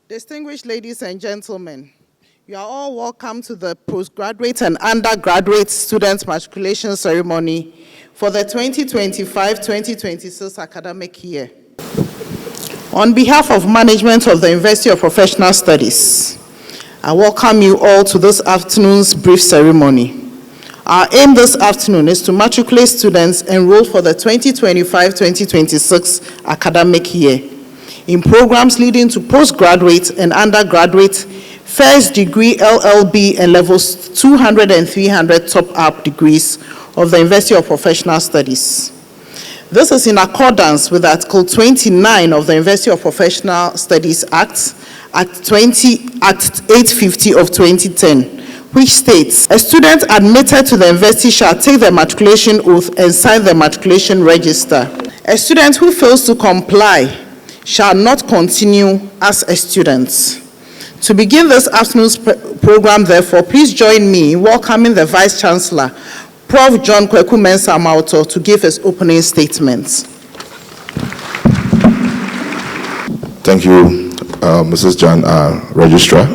Distinguished ladies and gentlemen, you are all welcome to the postgraduate and undergraduate student matriculation ceremony for the 2025-2026 academic year. On behalf of management of the University of Professional Studies, I welcome you all to this afternoon's brief ceremony. Our aim this afternoon is to matriculate students enrolled for the 2025-2026 academic year in programs leading to postgraduate and undergraduate first degree LLB and levels 200 and 300 top-up degrees of the University of Professional Studies. This is in accordance with Article 29 of the University of Professional Studies Act, Act 850 of 2010, which states, a student admitted to the university shall take the matriculation oath and sign the matriculation register. A student who fails to comply shall not continue as a student. To begin this afternoon's program, therefore, please join me in welcoming the Vice Chancellor, Prof. John Kweku Mensah Mauto, to give his opening statements. Thank you, Mrs. John, Registrar.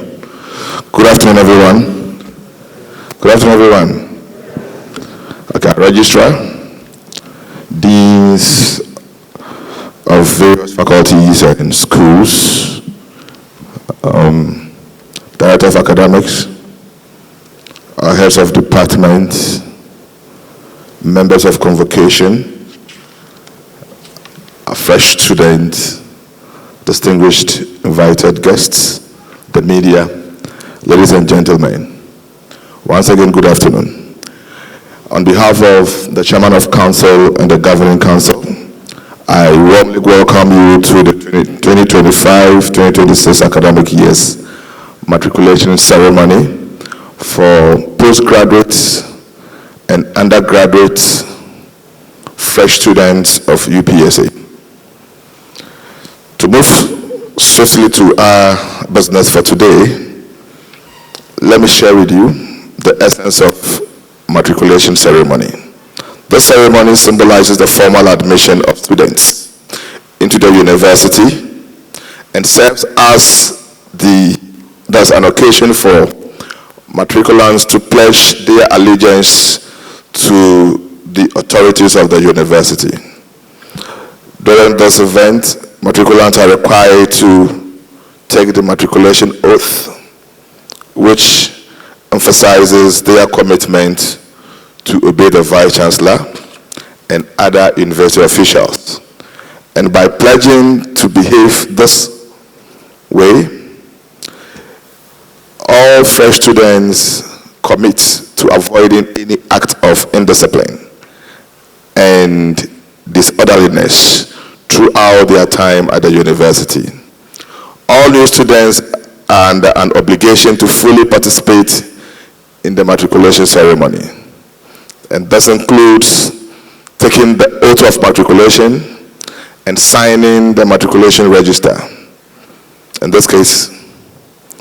Good afternoon, everyone. Good afternoon, everyone. Okay, Registrar, Deans of various faculties and schools, Director of Academics, heads of departments, members of convocation, fresh students, distinguished invited guests, the media, ladies and gentlemen. Once again, good afternoon. On behalf of the Chairman of Council and the Governing Council, I warmly welcome you to the 2025-2026 academic year's matriculation ceremony for postgraduates and undergraduate fresh students of UPSA. To move swiftly to our business for today, let me share with you the essence of matriculation ceremony. This ceremony symbolizes the formal admission of students into the university and serves as an occasion for matriculants to pledge their allegiance to the authorities of the university. During this event, matriculants are required to take the matriculation oath, which emphasizes their commitment to obey the Vice Chancellor and other university officials. And by pledging to behave this way, all fresh students commit to avoiding any act of indiscipline and disorderliness throughout their time at the university. All new students are under an obligation to fully participate in the matriculation ceremony. And this includes taking the oath of matriculation and signing the matriculation register. In this case,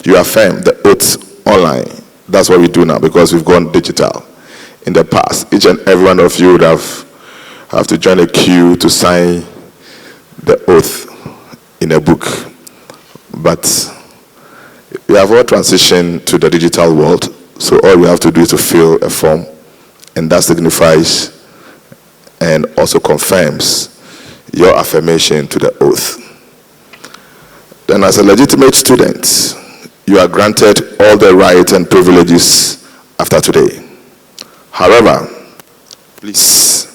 you affirm the oath online. That's what we do now because we've gone digital. In the past, each and every one of you would have to join a queue to sign the oath in a book. But we have all transitioned to the digital world, so all you have to do is to fill a form, and that signifies and also confirms your affirmation to the oath. Then as a legitimate student, you are granted all the rights and privileges after today. However, please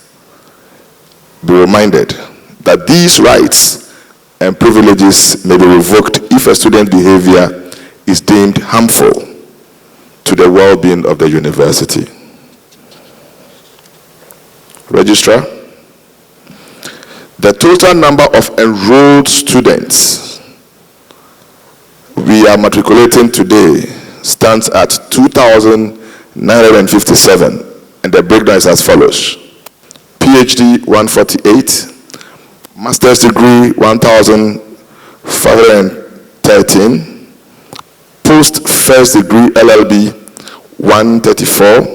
be reminded that these rights and privileges may be revoked if a student's behavior is deemed harmful to the well-being of the university. Registrar, the total number of enrolled students we are matriculating today stands at 2,957, and the breakdown is as follows. PhD 148, master's degree 1,513, post first degree LLB 134,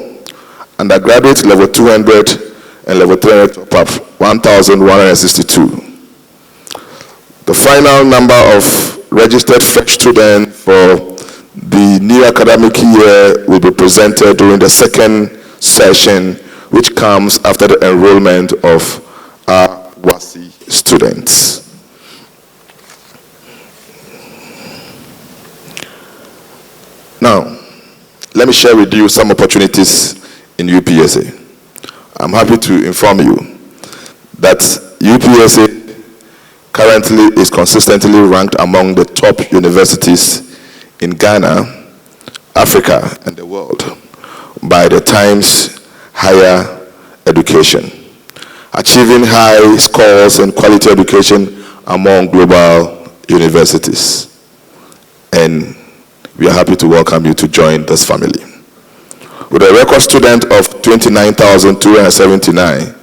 undergraduate level 200 and level 300 top up 1,162. The final number of registered fresh student for the new academic year will be presented during the second session, which comes after the enrollment of our WASI students. Now, let me share with you some opportunities in UPSA. I'm happy to inform you that UPSA currently is consistently ranked among the top universities in Ghana, Africa, and the world by the Times Higher Education, achieving high scores in quality education among global universities. And we are happy to welcome you to join this family. With a record student of 29,279,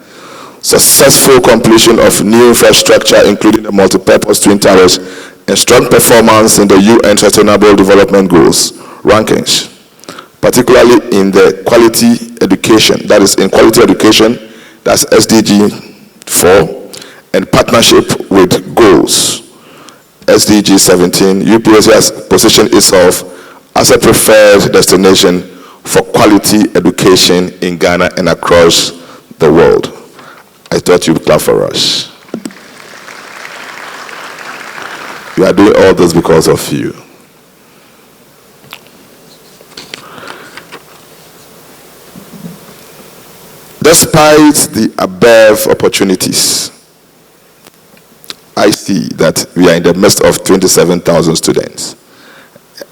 successful completion of new infrastructure, including the multipurpose twin towers, and strong performance in the UN Sustainable Development Goals rankings, particularly in the quality education, that is in quality education, that's SDG 4, and partnership with goals, SDG 17, UPSA has positioned itself as a preferred destination for quality education in Ghana and across the world. I thought you'd clap for us. We are doing all this because of you. Despite the above opportunities, I see that we are in the midst of 27,000 students.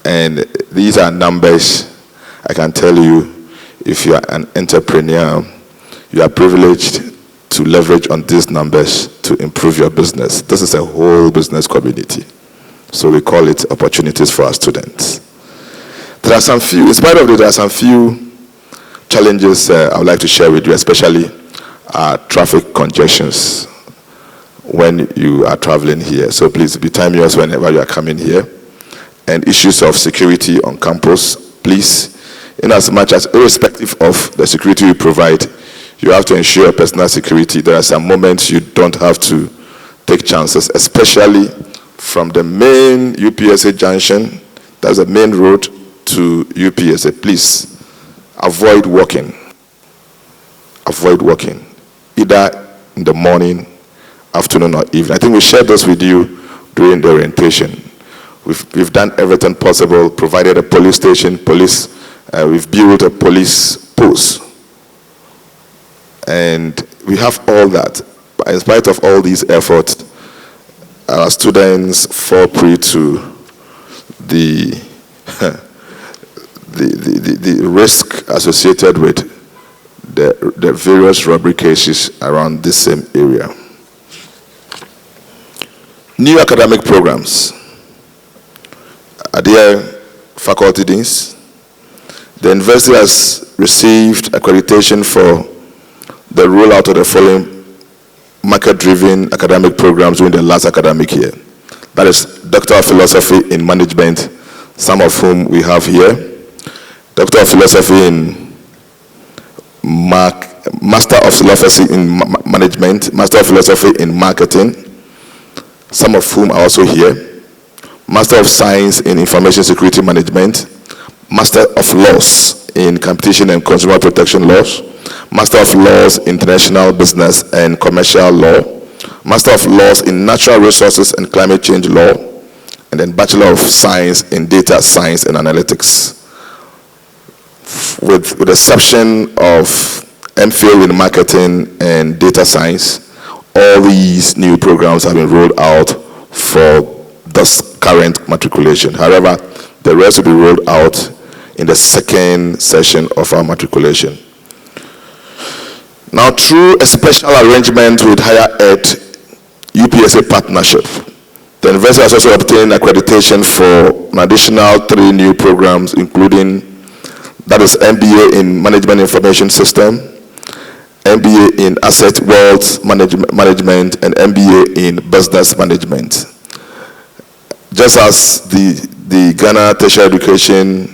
And these are numbers I can tell you, if you are an entrepreneur, you are privileged to leverage on these numbers to improve your business. This is a whole business community. So we call it opportunities for our students. There are some few, in spite of it, there are some few challenges I would like to share with you, especially traffic congestions when you are traveling here. So please be timeous whenever you are coming here. And issues of security on campus, please, in as much as irrespective of the security you provide, you have to ensure personal security. There are some moments you don't have to take chances, especially from the main UPSA junction, that's the main road to UPSA. Please, avoid walking. Avoid walking, either in the morning, afternoon, or evening. I think we shared this with you during the orientation. We've done everything possible, provided a police station, we've built a police post. And we have all that. But in spite of all these efforts, our students fall prey to the risk associated with the various robbery cases around this same area. New academic programs. Dear faculty deans, the university has received accreditation for the rollout of the following market-driven academic programs during the last academic year. That is Doctor of Philosophy in Management, some of whom we have here. Doctor of Philosophy in Master of Philosophy in Management, Master of Philosophy in Marketing, some of whom are also here. Master of Science in Information Security Management, Master of Laws in Competition and Consumer Protection Laws, Master of Laws in International Business and Commercial Law, Master of Laws in Natural Resources and Climate Change Law, and then Bachelor of Science in Data Science and Analytics. With the exception of MPhil in Marketing and Data Science, all these new programs have been rolled out for this current matriculation. However, the rest will be rolled out in the second session of our matriculation. Now, through a special arrangement with Higher Ed UPSA partnership, the university has also obtained accreditation for an additional 3 new programs, including, that is MBA in Management Information System, MBA in Asset Wealth Management, and MBA in Business Management. Just as the Ghana tertiary education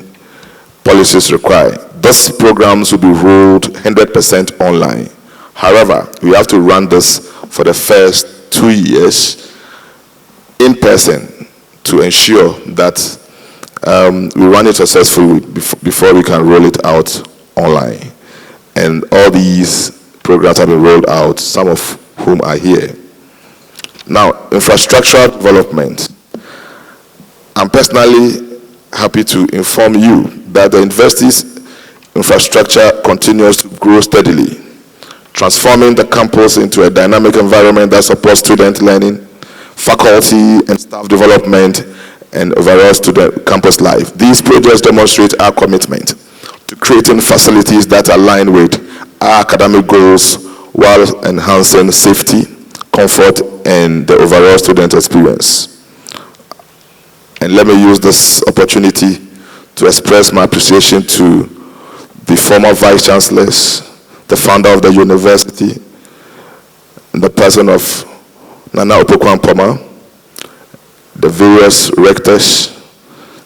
policies require, these programs will be rolled 100% online. However, we have to run this for the first 2 years in person to ensure that we run it successfully before we can roll it out online. And all these programs have been rolled out, some of whom are here. Now, infrastructural development. I'm personally happy to inform you that the university's infrastructure continues to grow steadily, transforming the campus into a dynamic environment that supports student learning, faculty and staff development, and overall student campus life. These projects demonstrate our commitment to creating facilities that align with our academic goals while enhancing safety, comfort, and the overall student experience. And let me use this opportunity to express my appreciation to the former vice chancellors, the founder of the university, in the person of Nana Opoku-Ampoma, the various rectors,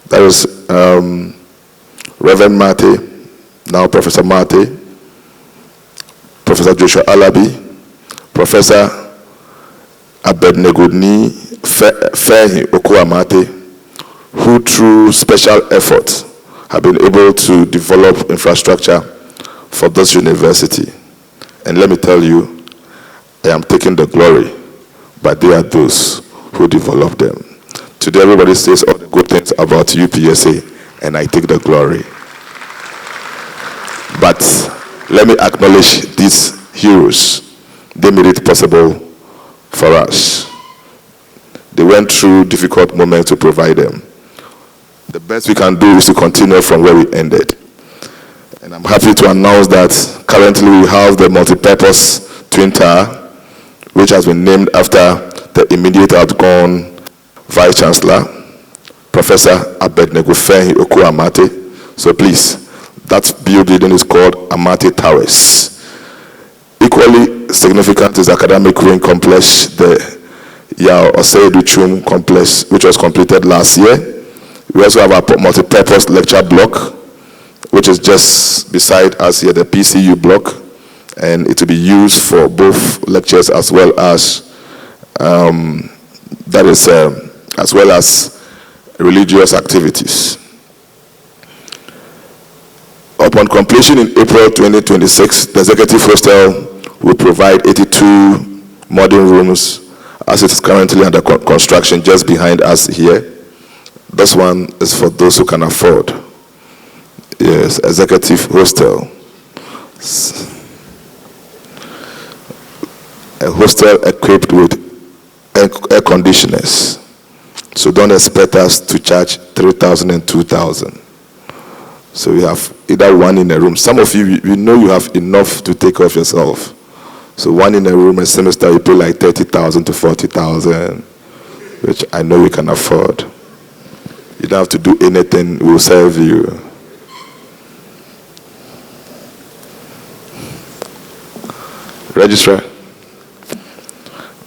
that is Reverend Mate, now Professor Mate, Professor Joshua Alabi, Professor Abednego Fehi Okuamate, who through special efforts have been able to develop infrastructure for this university. And let me tell you, I am taking the glory, but they are those who developed them. Today everybody says all the good things about UPSA, and I take the glory. But let me acknowledge these heroes. They made it possible for us. They went through difficult moments to provide them. The best we can do is to continue from where we ended. And I'm happy to announce that currently we have the multi-purpose twin tower, which has been named after the immediate outgone Vice Chancellor, Professor Abednego Fehi Okuamate. So please, that building is called Amate Towers. Equally significant is the academic wing complex, the Yao Oseiduchum complex, which was completed last year. We also have a multi-purpose lecture block, which is just beside us here, the PCU block, and it will be used for both lectures as well as as well as religious activities. Upon completion in April 2026, the executive hostel will provide 82 modern rooms as it is currently under construction just behind us here. This one is for those who can afford. Yes, executive hostel. A hostel equipped with air conditioners. So don't expect us to charge 3,000 and 2,000. So we have either one in a room. Some of you, we know you have enough to take care of yourself. So one in a room, a semester, you pay like 30,000 to 40,000, which I know you can afford. You don't have to do anything, we'll serve you. Registrar,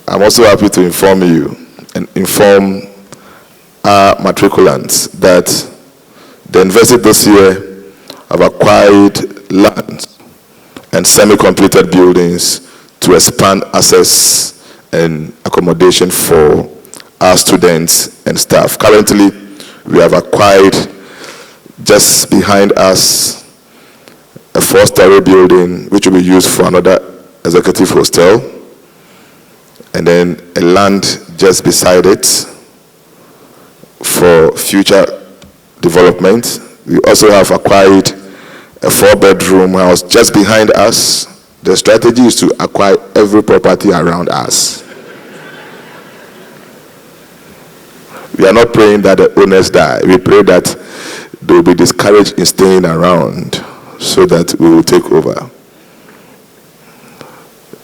I'm also happy to inform you and inform our matriculants that the university this year have acquired land and semi-completed buildings to expand access and accommodation for our students and staff. Currently, we have acquired just behind us a 4-story building which will be used for another executive hostel, and then a land just beside it for future development. We also have acquired a 4-bedroom house just behind us. The strategy is to acquire every property around us. We are not praying that the owners die. We pray that they will be discouraged in staying around so that we will take over.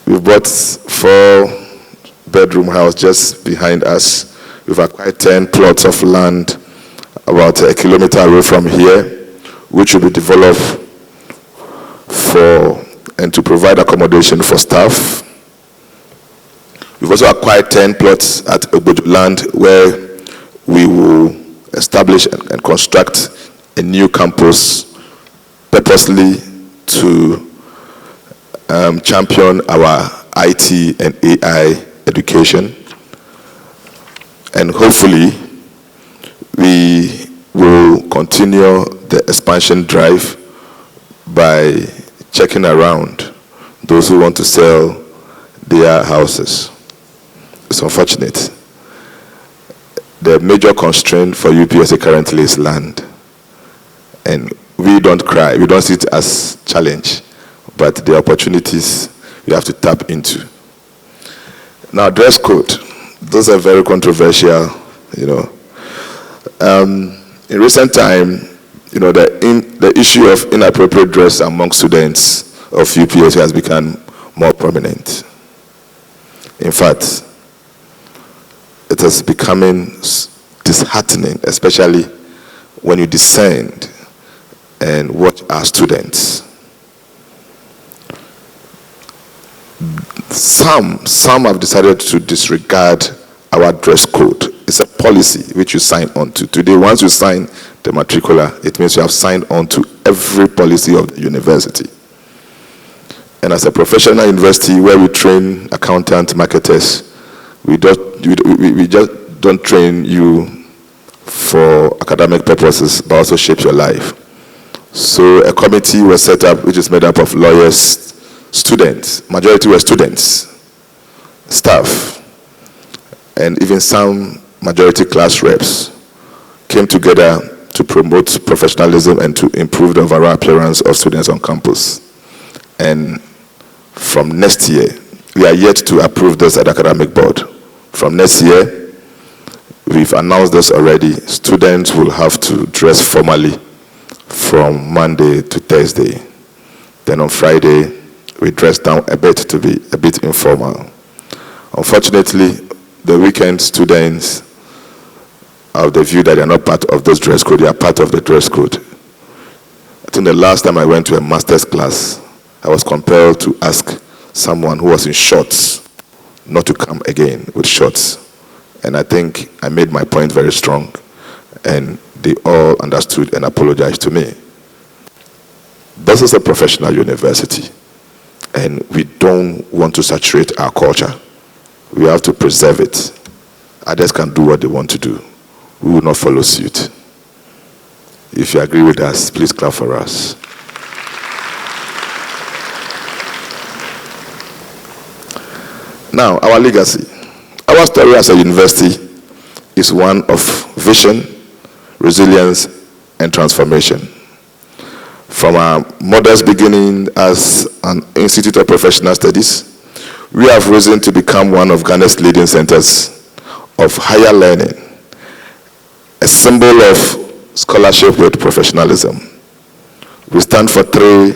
We bought 4-bedroom house just behind us. We've acquired 10 plots of land about a kilometer away from here, which will be developed for and to provide accommodation for staff. We've also acquired 10 plots at Obojo land where we will establish and construct a new campus purposely to champion our IT and AI education. And hopefully, We will continue the expansion drive by checking around those who want to sell their houses. It's unfortunate. The major constraint for UPSA currently is land. And we don't cry, we don't see it as challenge, but the opportunities we have to tap into. Now, dress code. Those are very controversial, in recent time, the issue of inappropriate dress among students of UPSA has become more prominent. In fact, it is becoming disheartening, especially when you descend and watch our students. Some have decided to disregard our dress code. It's a policy which you sign on to. Today, once you sign the matricular, it means you have signed on to every policy of the university. And as a professional university where we train accountant marketers, we just don't train you for academic purposes, but also shape your life. So a committee was set up which is made up of lawyers, students, majority were students, staff, and even some majority class reps came together to promote professionalism and to improve the overall appearance of students on campus. And from next year, we are yet to approve this at the academic board. From next year, we've announced this already, students will have to dress formally from Monday to Thursday. Then on Friday, we dress down a bit to be a bit informal. Unfortunately, the weekend students have the view that they are not part of this dress code, they are part of the dress code. I think the last time I went to a master's class, I was compelled to ask someone who was in shorts not to come again with shorts. And I think I made my point very strong, and they all understood and apologized to me. This is a professional university, and we don't want to saturate our culture. We have to preserve it. Others can do what they want to do. We will not follow suit. If you agree with us, please clap for us. Now, our legacy. Our story as a university is one of vision, resilience, and transformation. From our modest beginning as an Institute of Professional Studies, we have risen to become one of Ghana's leading centers of higher learning, a symbol of scholarship with professionalism. We stand for 3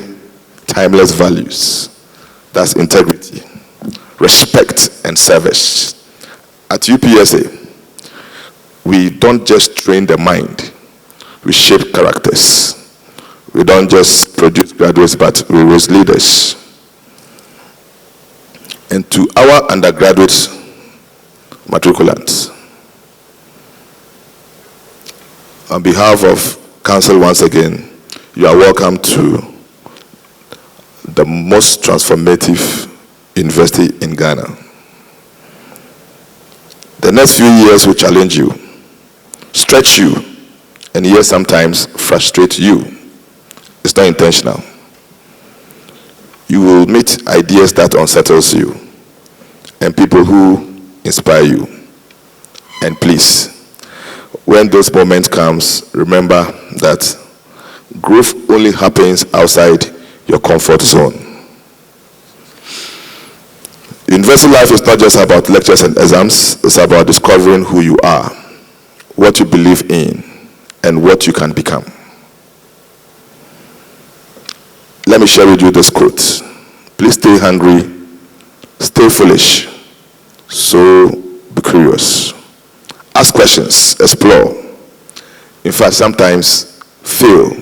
timeless values. That's integrity, respect, and service. At UPSA, we don't just train the mind, we shape characters. We don't just produce graduates, but we raise leaders. And to our undergraduate matriculants, on behalf of Council once again, you are welcome to the most transformative university in Ghana. The next few years will challenge you, stretch you, and yes, sometimes frustrate you. It's not intentional. You will meet ideas that unsettles you and people who inspire you. And please, when those moments comes, remember that growth only happens outside your comfort zone. University life is not just about lectures and exams, it's about discovering who you are, what you believe in, and what you can become. Let me share with you this quote. Please stay hungry, stay foolish, so be curious. Ask questions, explore. In fact, sometimes fail,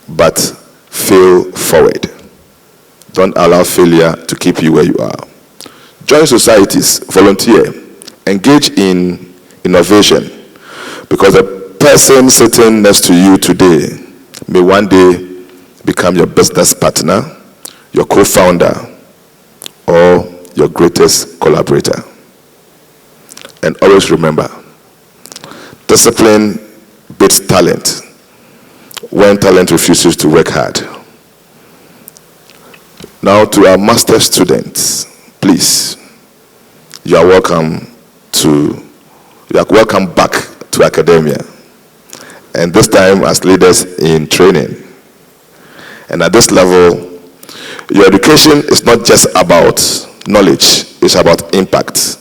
but fail forward. Don't allow failure to keep you where you are. Join societies, volunteer, engage in innovation, because the person sitting next to you today may one day become your business partner, your co-founder, or your greatest collaborator. And always remember, discipline frustrates talent when talent refuses to work hard. Now, to our master students, please, you are welcome back to academia, and this time as leaders in training. And at this level, your education is not just about knowledge, it's about impact.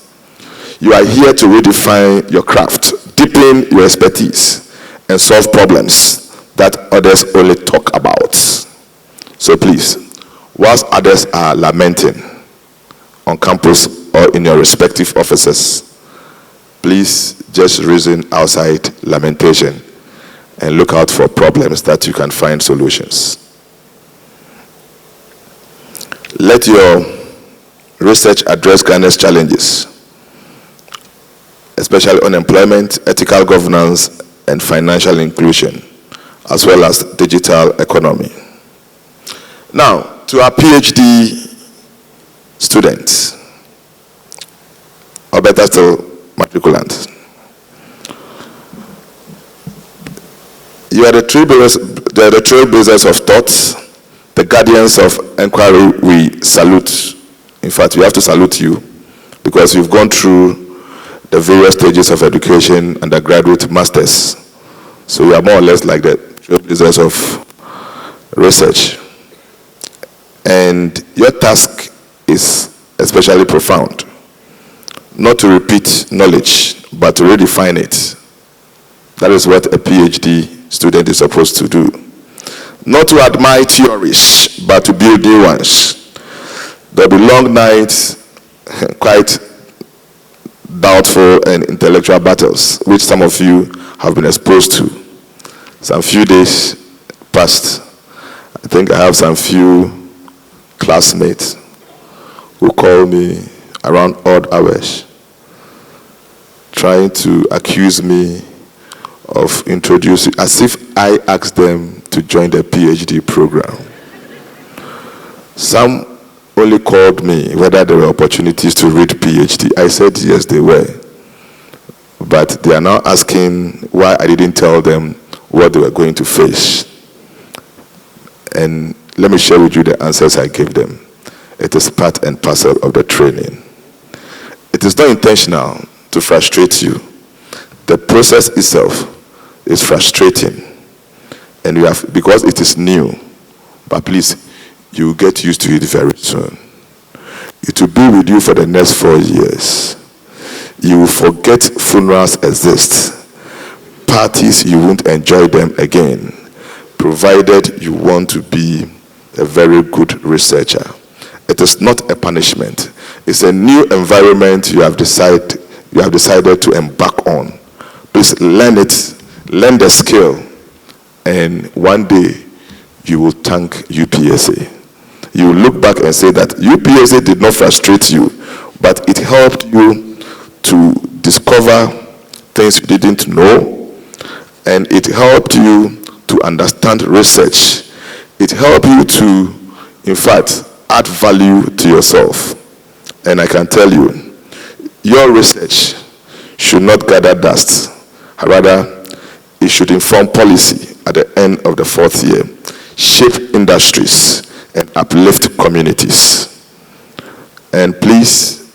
You are here to redefine your craft, deepen your expertise, and solve problems that others only talk about. So please, whilst others are lamenting on campus or in your respective offices, please just reason outside lamentation and look out for problems that you can find solutions. Let your research address Ghana's challenges, especially unemployment, ethical governance, and financial inclusion, as well as digital economy. Now, to our PhD students, or better still, matriculants. You are the trailblazers of thoughts, the guardians of inquiry. We salute. In fact, we have to salute you because you've gone through the various stages of education, undergraduate, masters. So you are more or less like the trailblazers of research. And your task is especially profound. Not to repeat knowledge, but to redefine it. That is what a PhD student is supposed to do. Not to admire theories, but to build new ones. There will be long nights, quite doubtful and intellectual battles, which some of you have been exposed to. Some few days past, I think I have some few classmates who call me around odd hours, trying to accuse me of introducing, as if I asked them to join the PhD program. Some only called me whether there were opportunities to read PhD. I said yes, they were. But they are now asking why I didn't tell them what they were going to face. And let me share with you the answers I gave them. It is part and parcel of the training. It is not intentional to frustrate you. The process itself is frustrating. And you have, because it is new, but please, you will get used to it very soon. It will be with you for the next 4 years. You will forget funerals exist. Parties, you won't enjoy them again, provided you want to be a very good researcher. It is not a punishment. It's a new environment you have decided to embark on. Please learn it, learn the skill, and one day you will thank UPSA. You will look back and say that UPSA did not frustrate you, but it helped you to discover things you didn't know, and it helped you to understand research. It helped you to, in fact, add value to yourself. And I can tell you, your research should not gather dust. Rather, it should inform policy at the end of the 4th year, shape industries, and uplift communities. And please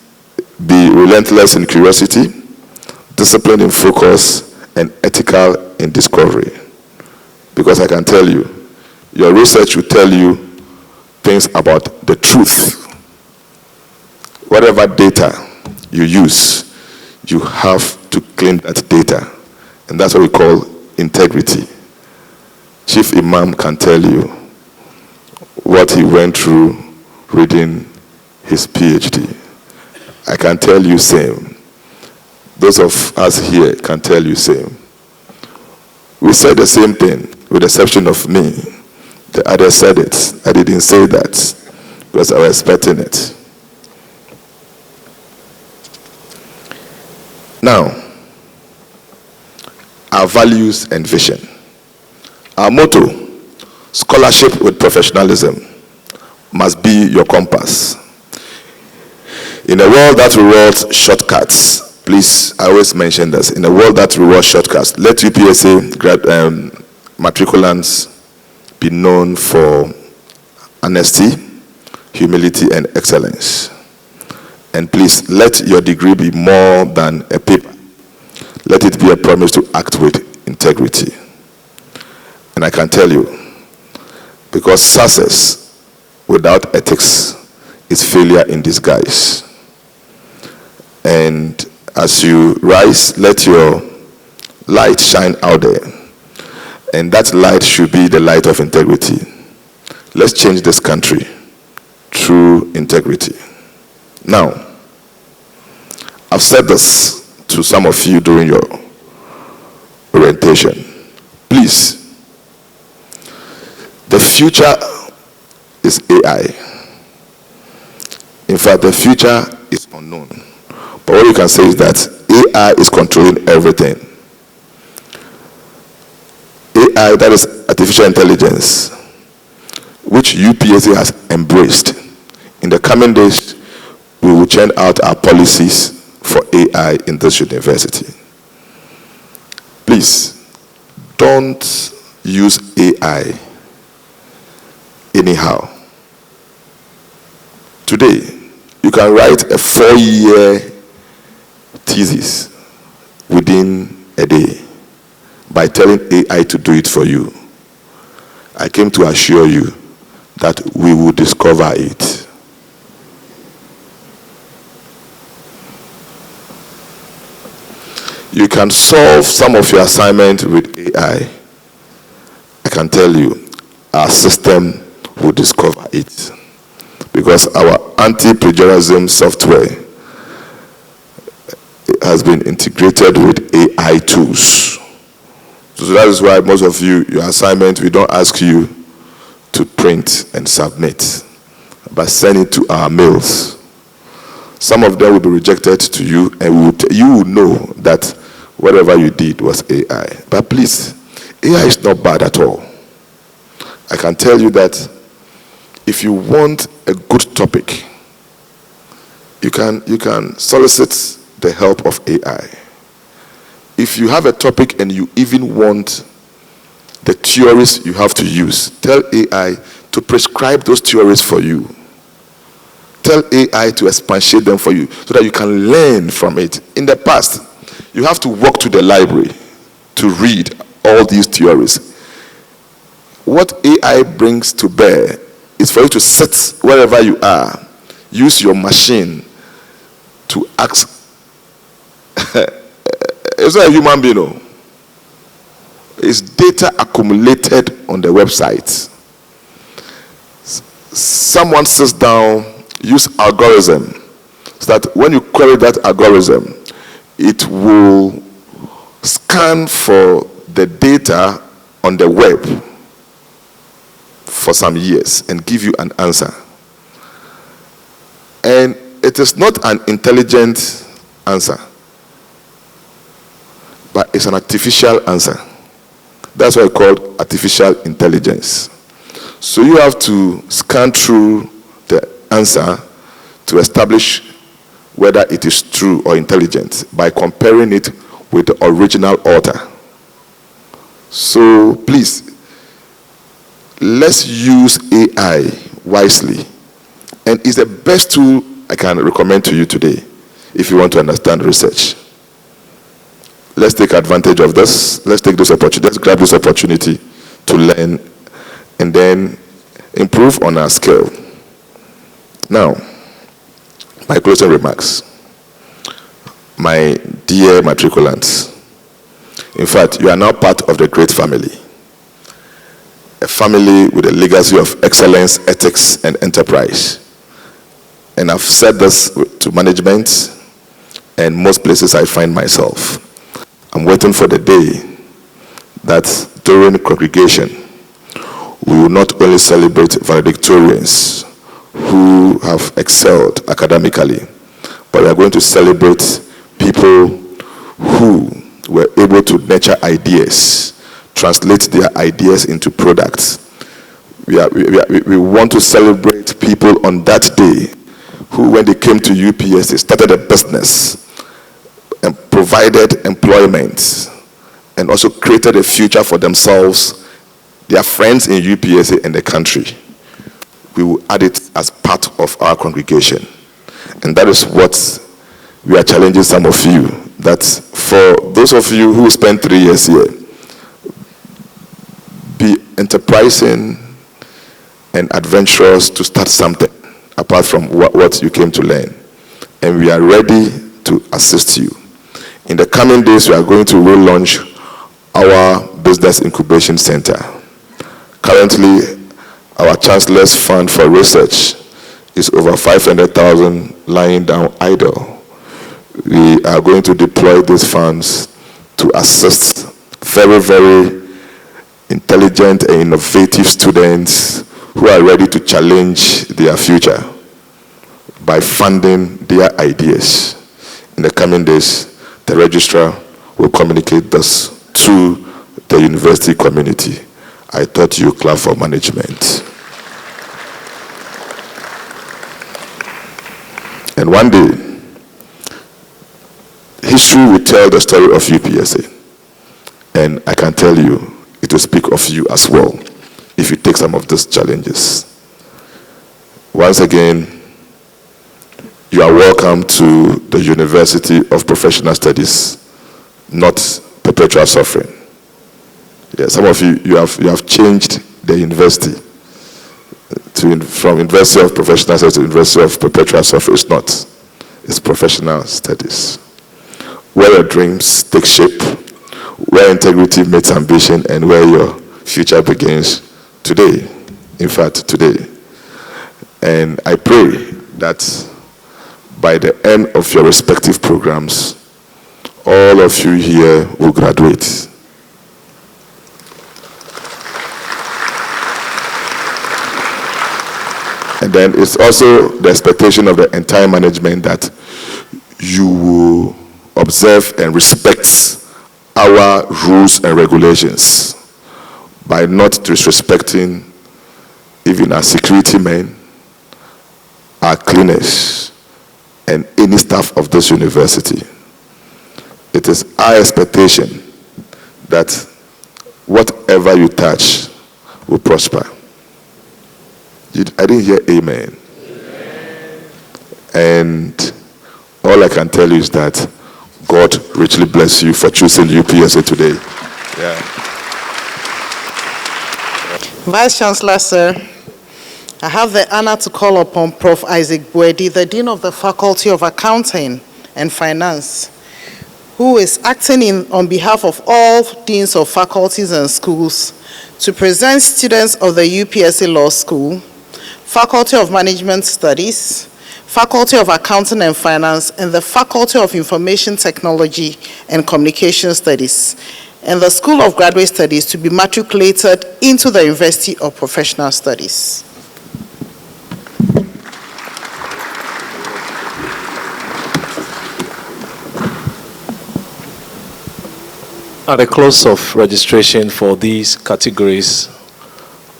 be relentless in curiosity, disciplined in focus, and ethical in discovery. Because I can tell you, your research will tell you things about the truth. Whatever data you use, you have to claim that data. And that's what we call integrity. Chief Imam can tell you what he went through reading his PhD. I can tell you same. Those of us here can tell you same. We said the same thing, with the exception of me. The others said it. I didn't say that because I was expecting it. Now, our values and vision. Our motto, scholarship with professionalism, must be your compass. In a world that rewards shortcuts, please, I always mention this. In a world that rewards shortcuts, let UPSA matriculants be known for honesty, humility, and excellence. And please, let your degree be more than a paper. Let it be a promise to act with integrity. And I can tell you, because success without ethics is failure in disguise. And as you rise, let your light shine out there. And that light should be the light of integrity. Let's change this country through integrity. Now, I've said this to some of you during your orientation. Please, the future is AI. In fact, the future is unknown. But what you can say is that AI is controlling everything. AI, that is artificial intelligence, which UPSA has embraced. In the coming days, we will churn out our policies for AI in this university. Please, don't use AI anyhow. Today, you can write a 4-year thesis within a day by telling AI to do it for you. I came to assure you that we will discover it. You can solve some of your assignment with AI. I can tell you, our system will discover it. Because our anti-plagiarism software has been integrated with AI tools. So that is why most of you, your assignment, we don't ask you to print and submit, but send it to our mails. Some of them will be rejected to you, and you will know that whatever you did was AI. But please, AI is not bad at all. I can tell you that if you want a good topic, you can solicit the help of AI. If you have a topic and you even want the theories you have to use, tell AI to prescribe those theories for you. Tell AI to expatiate them for you so that you can learn from it. In the past, you have to walk to the library to read all these theories. What AI brings to bear is for you to sit wherever you are, use your machine to ask. It's not a human being, no. It's data accumulated on the website. Someone sits down, use algorithm, so that when you query that algorithm, it will scan for the data on the web for some years and give you an answer. And it is not an intelligent answer, but it's an artificial answer. That's why it's called artificial intelligence. So you have to scan through the answer to establish whether it is true or intelligent by comparing it with the original author. So please, let's use AI wisely. And it's the best tool I can recommend to you today if you want to understand research. Let's take advantage of this. Let's take this opportunity. Let's grab this opportunity to learn and then improve on our skill. Now, my closing remarks. My dear matriculants, in fact, you are now part of the great family. A family with a legacy of excellence, ethics, and enterprise. And I've said this to management and most places I find myself. I'm waiting for the day that during congregation, we will not only celebrate valedictorians who have excelled academically, but we are going to celebrate people who were able to nurture ideas, translate their ideas into products. We want to celebrate people on that day who, when they came to UPSA, started a business and provided employment and also created a future for themselves, their friends in UPSA and the country, we will add it as part of our congregation. And that is what we are challenging some of you, that for those of you who spent 3 years here, be enterprising and adventurous to start something apart from what you came to learn. And we are ready to assist you. In the coming days, we are going to relaunch our Business Incubation Center. Currently, our Chancellor's Fund for Research is over 500,000 lying down idle. We are going to deploy these funds to assist very, very intelligent and innovative students who are ready to challenge their future by funding their ideas. In the coming days, the registrar will communicate this to the university community. I thought you clap for management. And one day, history will tell the story of UPSA. And I can tell you, it will speak of you as well if you take some of these challenges. Once again, you are welcome to the University of Professional Studies, not perpetual suffering. Yeah, some of you have changed the university from University of Professional Studies to University of Perpetual Suffering. It's not. It's professional studies. Where your dreams take shape, where integrity meets ambition, and where your future begins today. In fact, today. And I pray that by the end of your respective programs, all of you here will graduate. And then it's also the expectation of the entire management that you will observe and respect our rules and regulations by not disrespecting even our security men, our cleaners, and any staff of this university. It is our expectation that whatever you touch will prosper. I didn't hear amen. And all I can tell you is that God richly bless you for choosing UPSA today. Yeah. Vice Chancellor, sir, I have the honor to call upon Prof. Isaac Buedi, the Dean of the Faculty of Accounting and Finance, who is acting on behalf of all deans of faculties and schools to present students of the UPSA Law School, Faculty of Management Studies, Faculty of Accounting and Finance, and the Faculty of Information Technology and Communication Studies, and the School of Graduate Studies to be matriculated into the University of Professional Studies. At the close of registration for these categories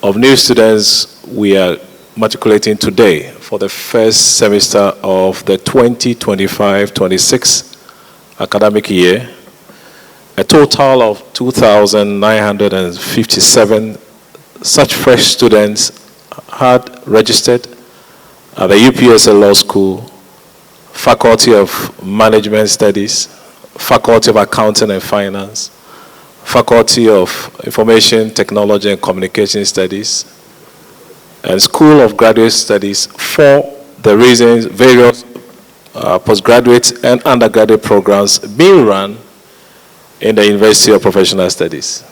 of new students, we are matriculating today for the first semester of the 2025-26 academic year. A total of 2,957 such fresh students had registered at the UPSA Law School, Faculty of Management Studies, Faculty of Accounting and Finance, Faculty of Information Technology and Communication Studies, and School of Graduate Studies for the reasons various postgraduate and undergraduate programs being run in the University of Professional Studies.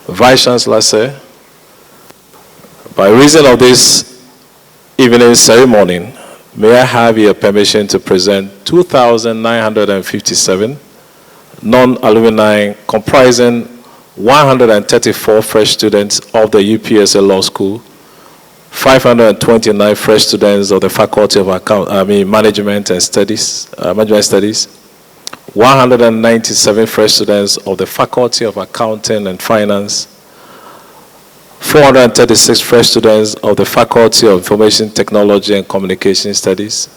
Vice Chancellor, sir, by reason of this evening ceremony, may I have your permission to present 2,957 non-alumni comprising 134 fresh students of the UPSA Law School, 529 fresh students of the Faculty of Management Studies, 197 fresh students of the Faculty of Accounting and Finance, 436 fresh students of the Faculty of Information Technology and Communication Studies,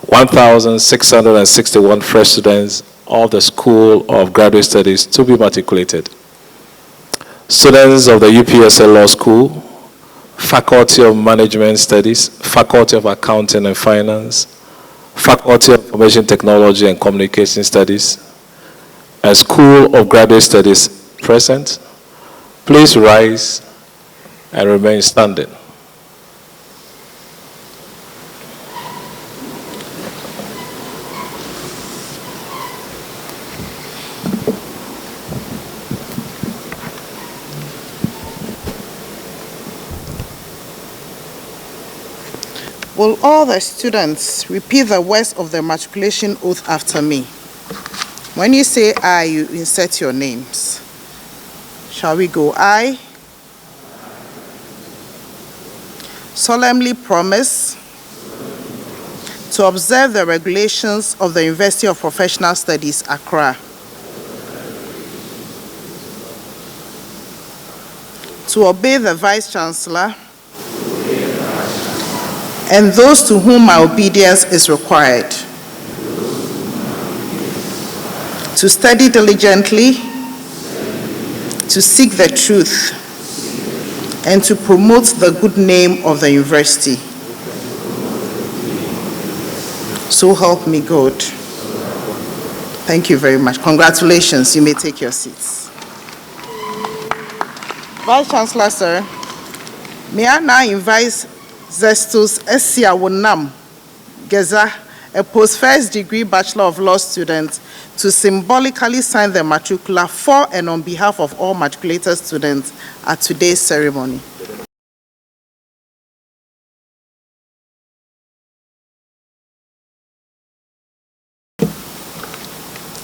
1,661 fresh students of the School of Graduate Studies to be matriculated. Students of the UPSA Law School, Faculty of Management Studies, Faculty of Accounting and Finance, Faculty of Information Technology and Communication Studies, and School of Graduate Studies present. Please rise and remain standing. Will all the students repeat the words of the matriculation oath after me? When you say I, you insert your names. Shall we go? I solemnly promise to observe the regulations of the University of Professional Studies, Accra, to obey the Vice-Chancellor and those to whom my obedience is required, to study diligently, to seek the truth, and to promote the good name of the university. So help me God. Thank you very much. Congratulations. You may take your seats. Vice-Chancellor, sir, may I now invite Zestus Esia Wonam Geza, a post-first degree Bachelor of Law student, to symbolically sign the matricula for and on behalf of all matriculated students at today's ceremony.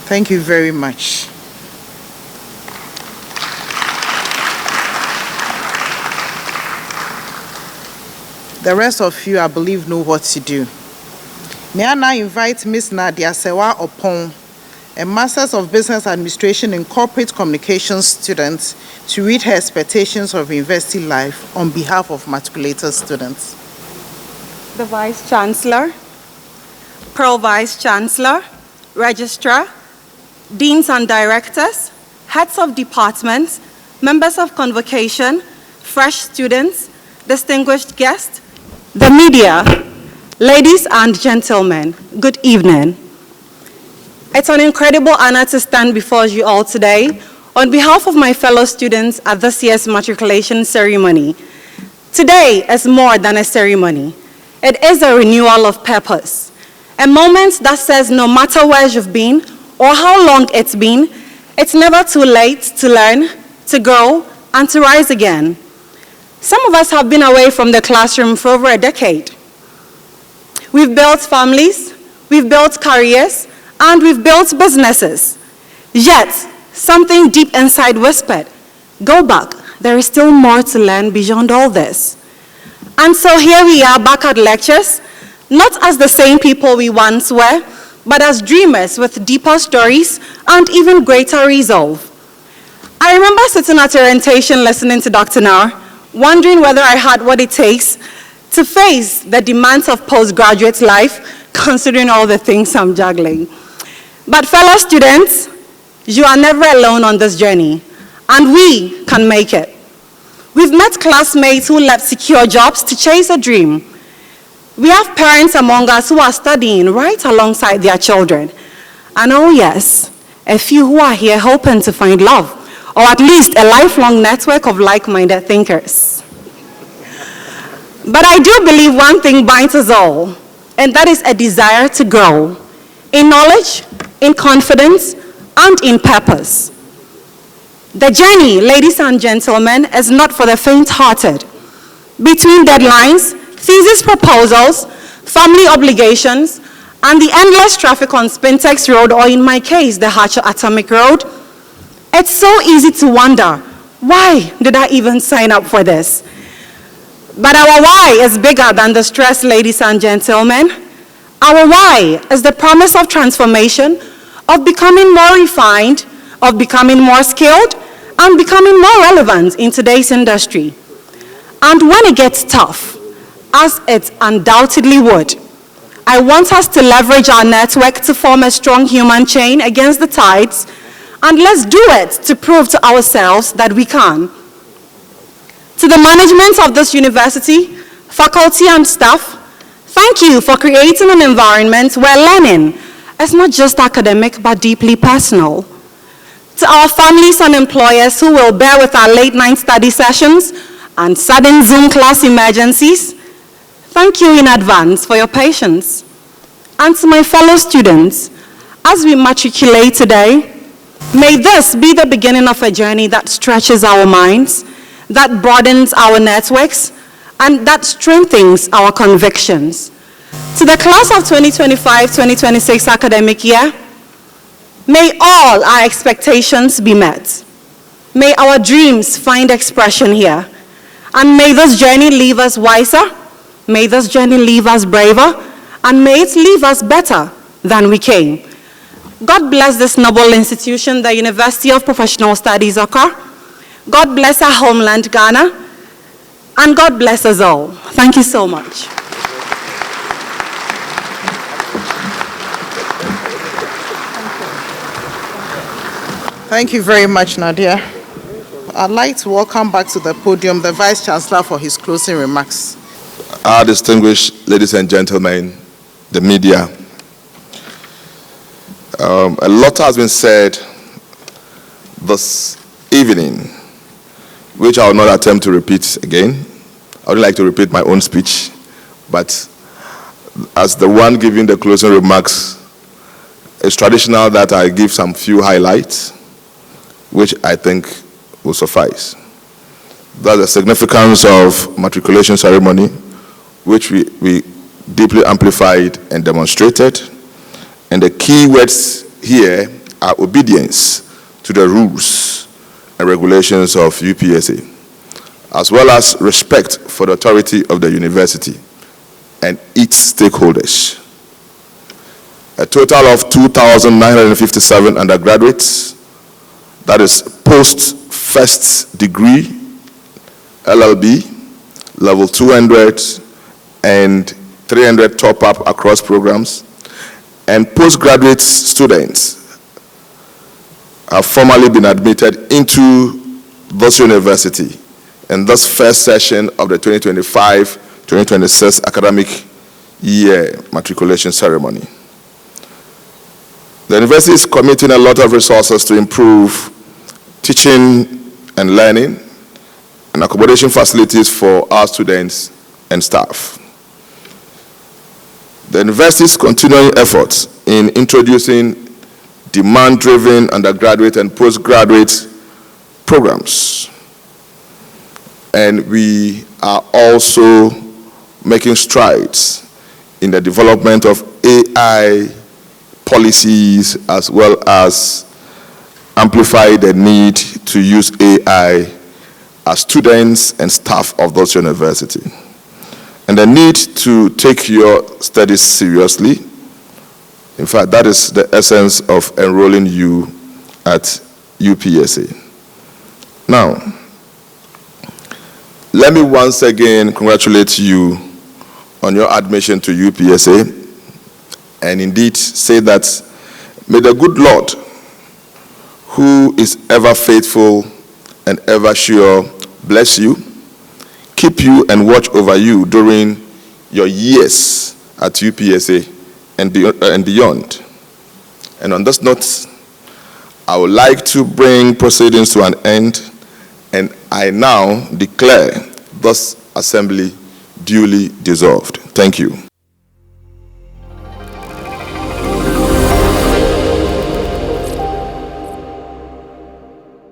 Thank you very much. The rest of you, I believe, know what to do. May I now invite Ms. Nadia Sewa Opon, a Master's of Business Administration in Corporate Communications student, to read her expectations of university life on behalf of matriculated students. The Vice-Chancellor, Pro-Vice-Chancellor, Registrar, Deans and Directors, Heads of Departments, Members of Convocation, fresh students, distinguished guests, the media, ladies and gentlemen, good evening. It's an incredible honor to stand before you all today on behalf of my fellow students at this year's matriculation ceremony. Today is more than a ceremony. It is a renewal of purpose, a moment that says no matter where you've been or how long it's been, it's never too late to learn, to grow, and to rise again. Some of us have been away from the classroom for over a decade. We've built families, we've built careers, and we've built businesses. Yet, something deep inside whispered, go back, there is still more to learn beyond all this. And so here we are back at lectures, not as the same people we once were, but as dreamers with deeper stories and even greater resolve. I remember sitting at orientation listening to Dr. Nair, wondering whether I had what it takes to face the demands of postgraduate life, considering all the things I'm juggling. But fellow students, you are never alone on this journey, and we can make it. We've met classmates who left secure jobs to chase a dream. We have parents among us who are studying right alongside their children. And oh yes, a few who are here hoping to find love, or at least a lifelong network of like-minded thinkers. But I do believe one thing binds us all, and that is a desire to grow in knowledge, in confidence, and in purpose. The journey, ladies and gentlemen, is not for the faint-hearted. Between deadlines, thesis proposals, family obligations, and the endless traffic on Spintex Road, or in my case, the Hatcher Atomic Road, it's so easy to wonder, why did I even sign up for this? But our why is bigger than the stress, ladies and gentlemen. Our why is the promise of transformation, of becoming more refined, of becoming more skilled, and becoming more relevant in today's industry. And when it gets tough, as it undoubtedly would, I want us to leverage our network to form a strong human chain against the tides, and let's do it to prove to ourselves that we can. To the management of this university, faculty and staff, thank you for creating an environment where learning is not just academic but deeply personal. To our families and employers who will bear with our late-night study sessions and sudden Zoom class emergencies, thank you in advance for your patience. And to my fellow students, as we matriculate today, may this be the beginning of a journey that stretches our minds, that broadens our networks, and that strengthens our convictions. To the class of 2025-2026 academic year, may all our expectations be met. May our dreams find expression here. And may this journey leave us wiser, may this journey leave us braver, and may it leave us better than we came. God bless this noble institution, the University of Professional Studies, Accra. God bless our homeland, Ghana. And God bless us all. Thank you so much. Thank you very much, Nadia. I'd like to welcome back to the podium the Vice-Chancellor for his closing remarks. Our distinguished ladies and gentlemen, the media. A lot has been said this evening, which I will not attempt to repeat again. I would like to repeat my own speech, but as the one giving the closing remarks, it's traditional that I give some few highlights, which I think will suffice. That's the significance of matriculation ceremony, which we deeply amplified and demonstrated. And the key words here are obedience to the rules and regulations of UPSA, as well as respect for the authority of the university and its stakeholders. A total of 2,957 undergraduates, that is Post First Degree LLB, level 200 and 300 top-up across programs, and postgraduate students have formally been admitted into this university in this first session of the 2025-2026 academic year matriculation ceremony. The university is committing a lot of resources to improve teaching and learning and accommodation facilities for our students and staff. The university's continuing efforts in introducing demand-driven undergraduate and postgraduate programs. And we are also making strides in the development of AI policies, as well as amplify the need to use AI as students and staff of this university. And the need to take your studies seriously. In fact, that is the essence of enrolling you at UPSA. Now, let me once again congratulate you on your admission to UPSA, and indeed say that may the good Lord, who is ever faithful and ever sure, bless you, keep you and watch over you during your years at UPSA and beyond. And on this note, I would like to bring proceedings to an end, and I now declare this assembly duly dissolved. Thank you.